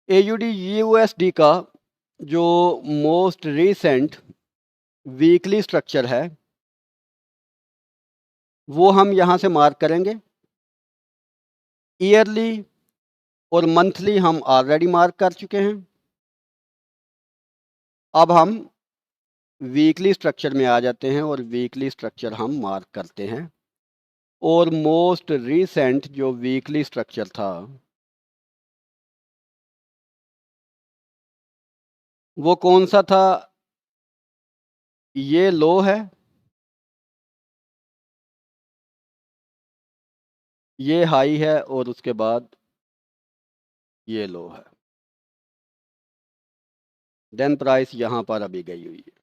AUD USD का जो most recent weekly structure है वो हम यहाँ से मार्क करेंगे। ईयरली और मंथली हम ऑलरेडी मार्क कर चुके हैं। अब हम वीकली स्ट्रक्चर में आ जाते हैं और वीकली स्ट्रक्चर हम मार्क करते हैं। और मोस्ट रीसेंट जो वीकली स्ट्रक्चर था वो कौन सा था? ये लो है, ये हाई है और उसके बाद ये लो है। देन प्राइस यहाँ पर अभी गई हुई है।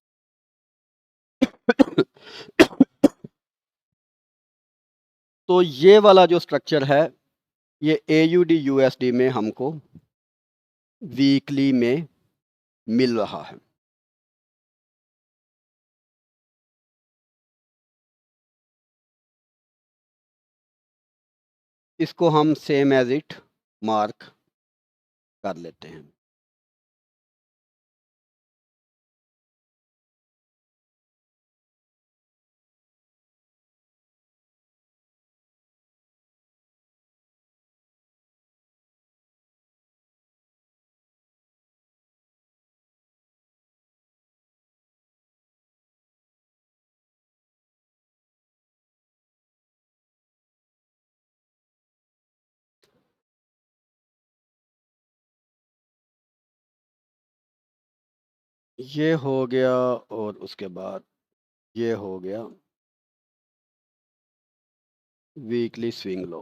तो ये वाला जो स्ट्रक्चर है ये AUD USD में हमको वीकली में मिल रहा है। इसको हम सेम एज इट मार्क कर लेते हैं। ये हो गया और उसके बाद ये हो गया वीकली स्विंग लो।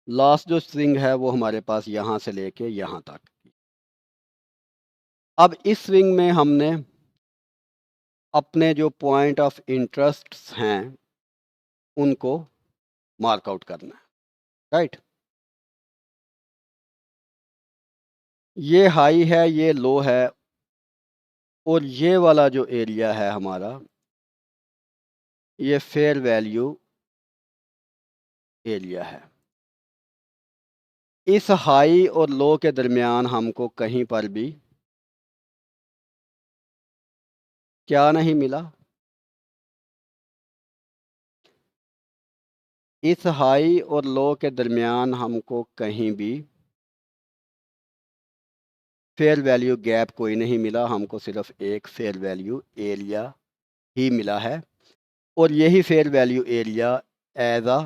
लास्ट जो स्विंग है वो हमारे पास यहाँ से लेके यहाँ तक। अब इस स्विंग में हमने अपने जो पॉइंट ऑफ इंटरेस्ट हैं उनको मार्कआउट करना है, राइट। ये हाई है, ये लो है और ये वाला जो एरिया है हमारा ये फेयर वैल्यू एरिया है। इस हाई और लो के दरमियान हमको कहीं पर भी क्या नहीं मिला? इस हाई और लो के दरमियान हमको कहीं भी फेयर वैल्यू गैप कोई नहीं मिला, हमको सिर्फ एक फेयर वैल्यू एरिया ही मिला है। और यही fair value area as a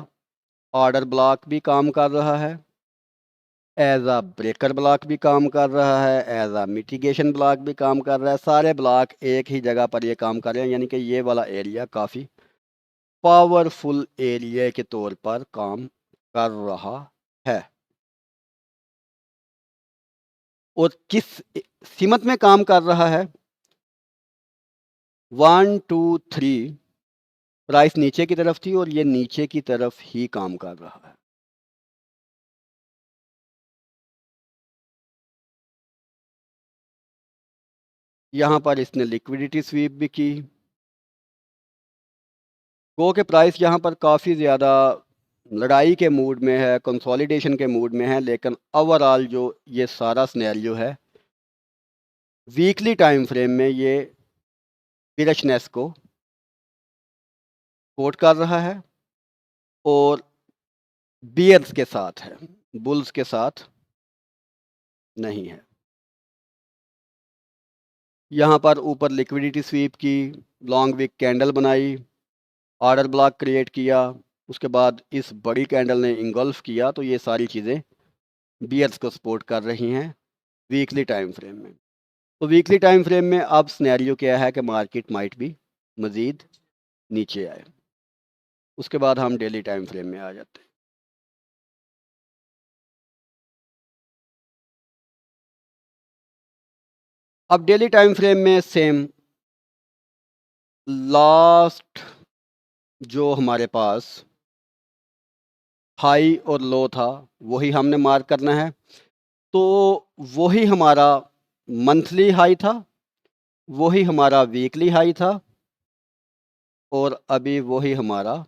order block भी काम कर रहा है, एज अ ब्रेकर ब्लॉक भी काम कर रहा है, एज अ मिटिगेशन ब्लॉक भी काम कर रहा है। सारे ब्लॉक एक ही जगह पर ये काम कर रहे हैं, यानी कि ये वाला एरिया काफ़ी पावरफुल एरिया के तौर पर काम कर रहा है। और किस सीमत में काम कर रहा है? 1 2 3 प्राइस नीचे की तरफ थी और ये नीचे की तरफ ही काम कर रहा है। यहाँ पर इसने लिक्विडिटी स्वीप भी की। गो के प्राइस यहाँ पर काफ़ी ज़्यादा लड़ाई के मूड में है, कंसोलिडेशन के मूड में है, लेकिन ओवरऑल जो ये सारा सिनेरियो है वीकली टाइम फ्रेम में ये बियरिशनेस को सपोर्ट कर रहा है और बियर्स के साथ है, बुल्स के साथ नहीं है। यहाँ पर ऊपर लिक्विडिटी स्वीप की, लॉन्ग विक कैंडल बनाई, ऑर्डर ब्लॉक क्रिएट किया, उसके बाद इस बड़ी कैंडल ने इंगल्फ किया। तो ये सारी चीज़ें बियर्स को सपोर्ट कर रही हैं वीकली टाइम फ्रेम में। तो वीकली टाइम फ्रेम में अब सिनेरियो क्या है कि मार्केट माइट भी मज़ीद नीचे आए। उसके बाद हम डेली टाइम फ्रेम में आ जाते हैं। अब डेली टाइम फ्रेम में सेम लास्ट जो हमारे पास हाई और लो था वही हमने मार्क करना है। तो वही हमारा मंथली हाई था, वही हमारा वीकली हाई था और अभी वही हमारा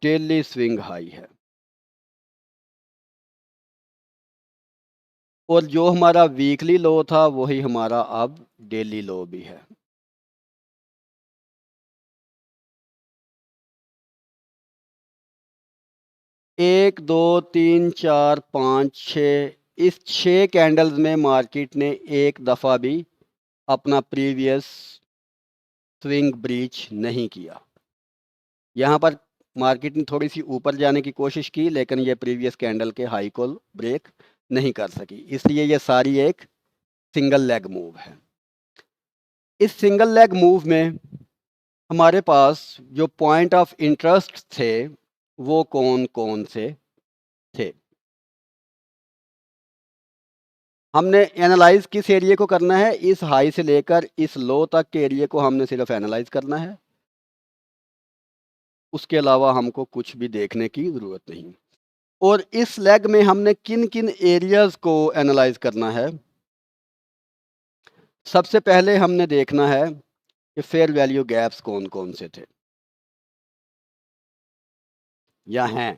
डेली स्विंग हाई है। और जो हमारा वीकली लो था वही हमारा अब डेली लो भी है। एक दो तीन चार पाँच छः, इस 6 कैंडल्स में मार्केट ने एक दफ़ा भी अपना प्रीवियस स्विंग ब्रीच नहीं किया। यहाँ पर मार्केट ने थोड़ी सी ऊपर जाने की कोशिश की, लेकिन ये प्रीवियस कैंडल के हाई को ब्रेक नहीं कर सकी, इसलिए ये सारी एक सिंगल लेग मूव है। इस सिंगल लेग मूव में हमारे पास जो पॉइंट ऑफ इंटरेस्ट थे वो कौन कौन से थे। हमने एनालाइज किस एरिया को करना है, इस हाई से लेकर इस लो तक के एरिया को हमने सिर्फ एनालाइज करना है, उसके अलावा हमको कुछ भी देखने की ज़रूरत नहीं। और इस लेग में हमने किन किन एरियाज़ को एनालाइज करना है। सबसे पहले हमने देखना है कि फेयर वैल्यू गैप्स कौन कौन से थे या हैं।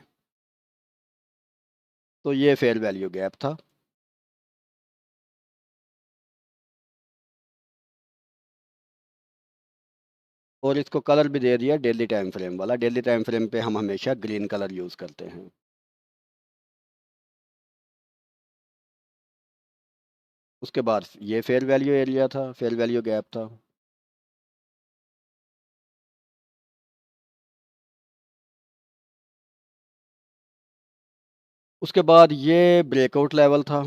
तो ये फेयर वैल्यू गैप था। और इसको कलर भी दे दिया डेली टाइम फ्रेम वाला। डेली टाइम फ्रेम पे हम हमेशा ग्रीन कलर यूज़ करते हैं। उसके बाद ये फेयर वैल्यू एरिया था, फेयर वैल्यू गैप था। उसके बाद ये ब्रेकआउट लेवल था।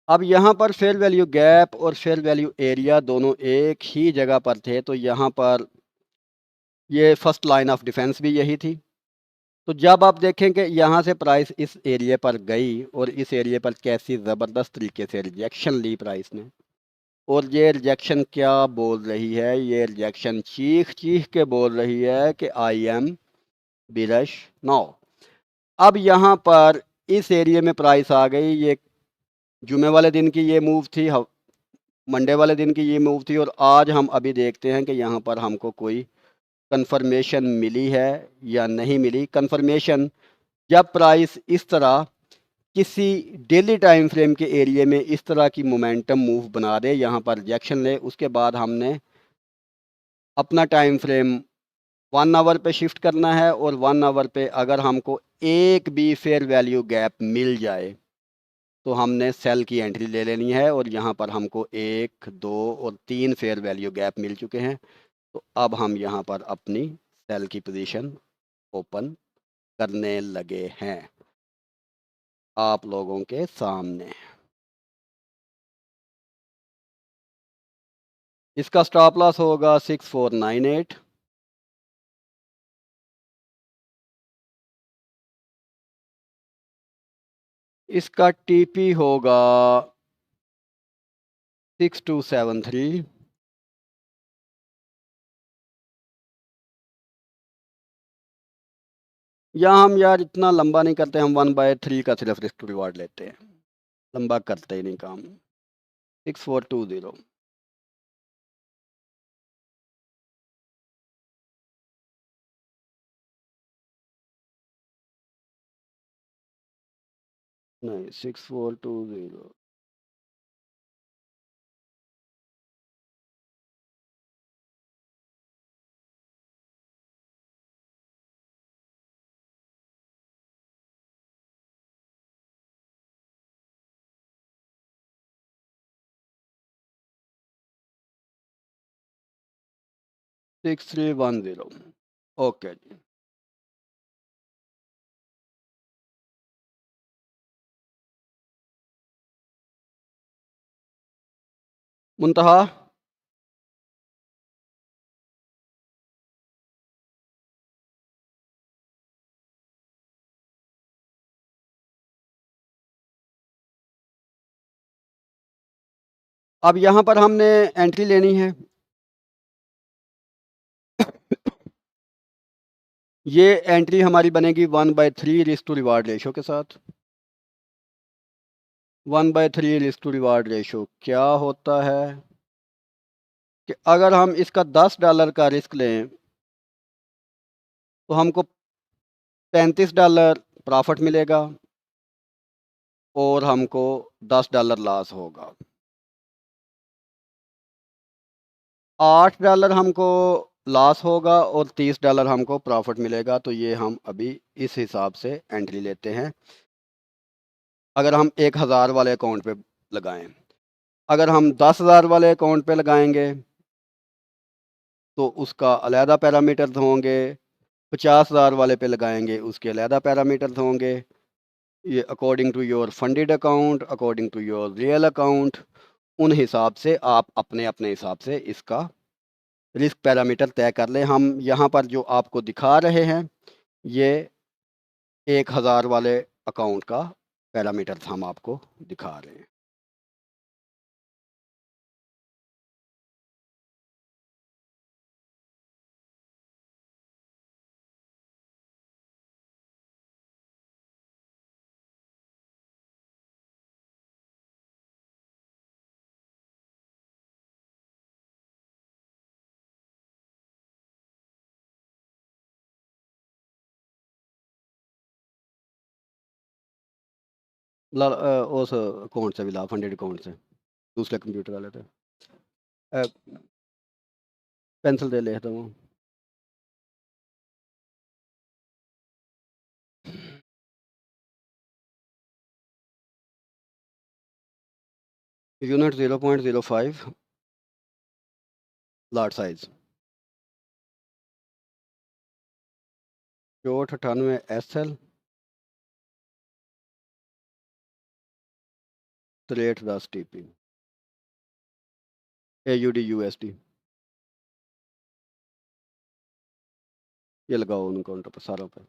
अब यहाँ पर फेयर वैल्यू गैप और फेयर वैल्यू एरिया दोनों एक ही जगह पर थे, तो यहाँ पर ये फर्स्ट लाइन ऑफ डिफेंस भी यही थी। तो जब आप देखें कि यहाँ से प्राइस इस एरिया पर गई और इस एरिया पर कैसी ज़बरदस्त तरीके से रिजेक्शन ली प्राइस ने, और ये रिजेक्शन क्या बोल रही है, ये रिजेक्शन चीख चीख के बोल रही है कि आई एम बिरश नाउ। अब यहाँ पर इस एरिया में प्राइस आ गई। ये जुमे वाले दिन की ये मूव थी, मंडे वाले दिन की ये मूव थी, और आज हम अभी देखते हैं कि यहाँ पर हमको कोई कंफर्मेशन मिली है या नहीं मिली। कंफर्मेशन जब प्राइस इस तरह किसी डेली टाइम फ्रेम के एरिया में इस तरह की मोमेंटम मूव बना दे, यहाँ पर रिजेक्शन ले, उसके बाद हमने अपना टाइम फ्रेम 1 आवर पे शिफ्ट करना है। और 1 आवर पे अगर हमको एक भी फेयर वैल्यू गैप मिल जाए तो हमने सेल की एंट्री ले लेनी है। और यहाँ पर हमको 1 2 और 3 फेयर वैल्यू गैप मिल चुके हैं, तो अब हम यहाँ पर अपनी सेल की पोजीशन ओपन करने लगे हैं आप लोगों के सामने। इसका स्टॉप लॉस होगा 6498। इसका टीपी होगा 6273। या हम यार इतना लंबा नहीं करते, हम 1/3 का सिर्फ रिस्क रिवार्ड लेते हैं, लंबा करते ही नहीं काम। 6420। नहीं, 6420। Six three one zero. Okay जी। मुंतहा अब यहाँ पर हमने एंट्री लेनी है। ये एंट्री हमारी बनेगी 1/3 रिस्क टू रिवार्ड रेशो के साथ। 1/3 रिस्क टू रिवार्ड रेशो क्या होता है कि अगर हम इसका $10 का रिस्क लें तो हमको $35 प्रॉफिट मिलेगा और हमको $10 लॉस होगा। $8 हमको लॉस होगा और $30 हमको प्रॉफिट मिलेगा। तो ये हम अभी इस हिसाब से एंट्री लेते हैं अगर हम 1000 वाले अकाउंट पे लगाएं। अगर हम 10,000 वाले अकाउंट पे लगाएंगे तो उसका अलहदा पैरामीटर्स होंगे। 50,000 वाले पे लगाएंगे उसके अलहदा पैरामीटर्स होंगे। ये according to your funded account, according to your real account, उन हिसाब से आप अपने अपने हिसाब से इसका रिस्क पैरामीटर तय कर लें। हम यहाँ पर जो आपको दिखा रहे हैं ये 1000 वाले अकाउंट का पैरामीटर्स हम आपको दिखा रहे हैं। उस अकाउंट से भी ला, फंडेड अकाउंट से, दूसरे कंप्यूटर वाले थे। पेंसिल दे लेता हूँ। यूनिट 0.05 लार्ज साइज, चोट 98 SL, rate 10 TP, AUD USD। ये लगाओ उन काउंटर पर सारों पे।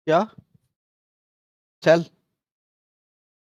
क्या सेल